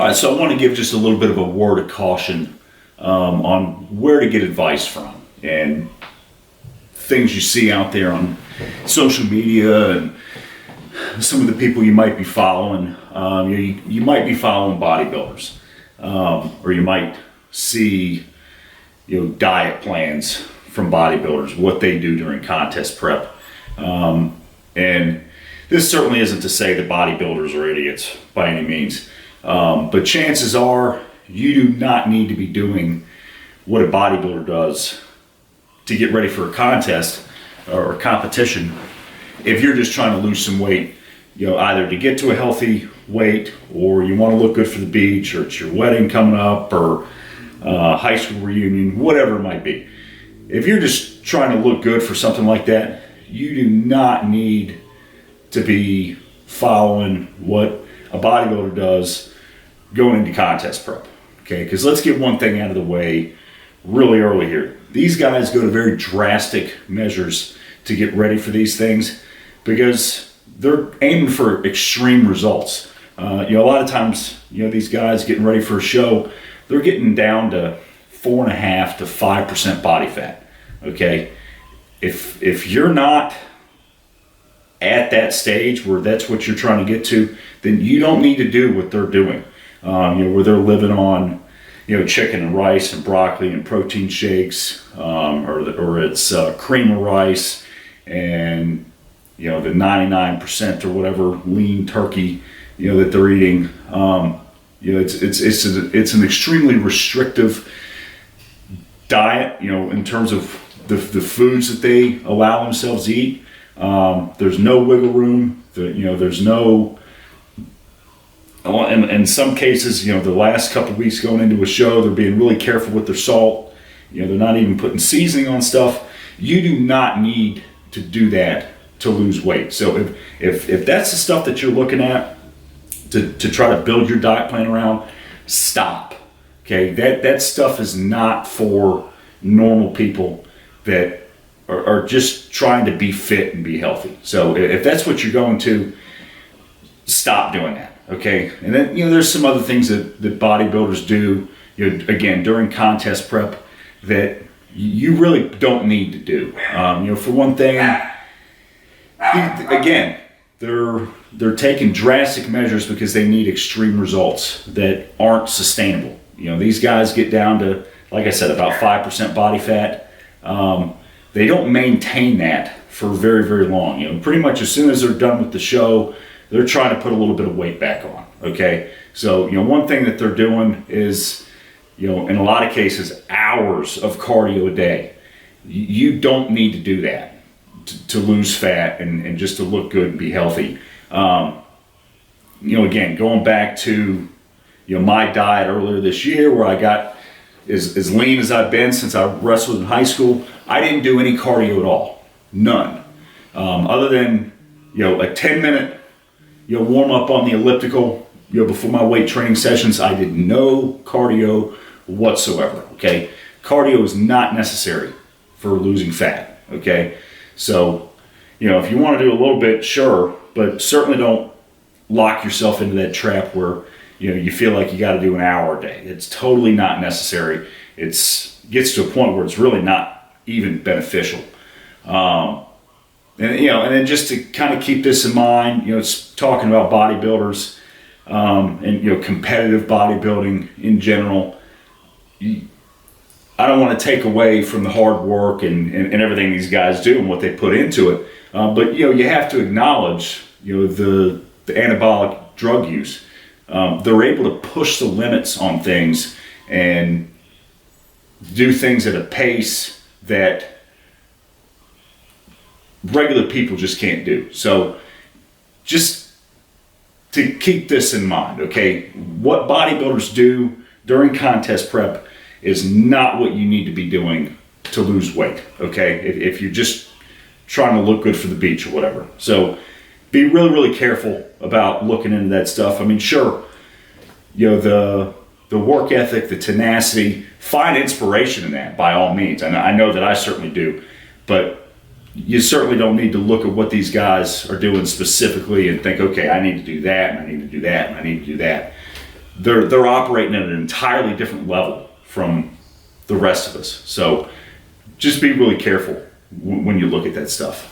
All right, so I want to give just a little bit of a word of caution on where to get advice from and things you see out there on social media and some of the people you might be following. You might be following bodybuilders, or you might see diet plans from bodybuilders, what they do during contest prep, and this certainly isn't to say that bodybuilders are idiots by any means. But chances are you do not need to be doing what a bodybuilder does to get ready for a contest or a competition if you're just trying to lose some weight, either to get to a healthy weight, or you want to look good for the beach, or it's your wedding coming up, or high school reunion, whatever it might be. If you're just trying to look good for something like that, you do not need to be following what a bodybuilder does going into contest prep, okay? Because let's get one thing out of the way really early here. These guys go to very drastic measures to get ready for these things because they're aiming for extreme results. A lot of times, these guys getting ready for a show, they're getting down to 4.5% to 5% body fat, okay? If you're not at that stage where that's what you're trying to get to, then you don't need to do what they're doing. Where they're living on, chicken and rice and broccoli and protein shakes, or it's cream of rice and the 99% or whatever lean turkey that they're eating. It's an extremely restrictive diet, in terms of the foods that they allow themselves to eat. There's no wiggle room. There's no. In some cases, the last couple of weeks going into a show, they're being really careful with their salt. They're not even putting seasoning on stuff. You do not need to do that to lose weight. So if that's the stuff that you're looking at to try to build your diet plan around, stop. Okay, that stuff is not for normal people that are just trying to be fit and be healthy. So if that's what you're going to, stop doing that. Okay, and then there's some other things that bodybuilders do, again during contest prep, that you really don't need to do. For one thing, again, they're taking drastic measures because they need extreme results that aren't sustainable. These guys get down to, like I said, about 5% body fat. They don't maintain that for very, very long. Pretty much as soon as they're done with the show, they're trying to put a little bit of weight back on, okay? So, one thing that they're doing is, in a lot of cases, hours of cardio a day. You don't need to do that to lose fat and just to look good and be healthy. Again, going back to, my diet earlier this year, where I got as lean as I've been since I wrestled in high school, I didn't do any cardio at all, none. Other than, a 10-minute warm up on the elliptical, before my weight training sessions, I did no cardio whatsoever, okay? Cardio is not necessary for losing fat, okay? So, if you want to do a little bit, sure, but certainly don't lock yourself into that trap where, you feel like you got to do an hour a day. It's totally not necessary. It gets to a point where it's really not even beneficial. And then just to kind of keep this in mind, it's talking about bodybuilders, and competitive bodybuilding in general. I don't want to take away from the hard work and everything these guys do and what they put into it, but you have to acknowledge the anabolic drug use. They're able to push the limits on things and do things at a pace that regular people just can't do. So just to keep this in mind, okay, what bodybuilders do during contest prep is not what you need to be doing to lose weight, okay, if you're just trying to look good for the beach or whatever. So be really, really careful about looking into that stuff. I mean, sure, the work ethic, the tenacity, find inspiration in that by all means. And I know that I certainly do, but you certainly don't need to look at what these guys are doing specifically and think, okay, I need to do that, and I need to do that, and I need to do that. they're operating at an entirely different level from the rest of us. So just be really careful when you look at that stuff.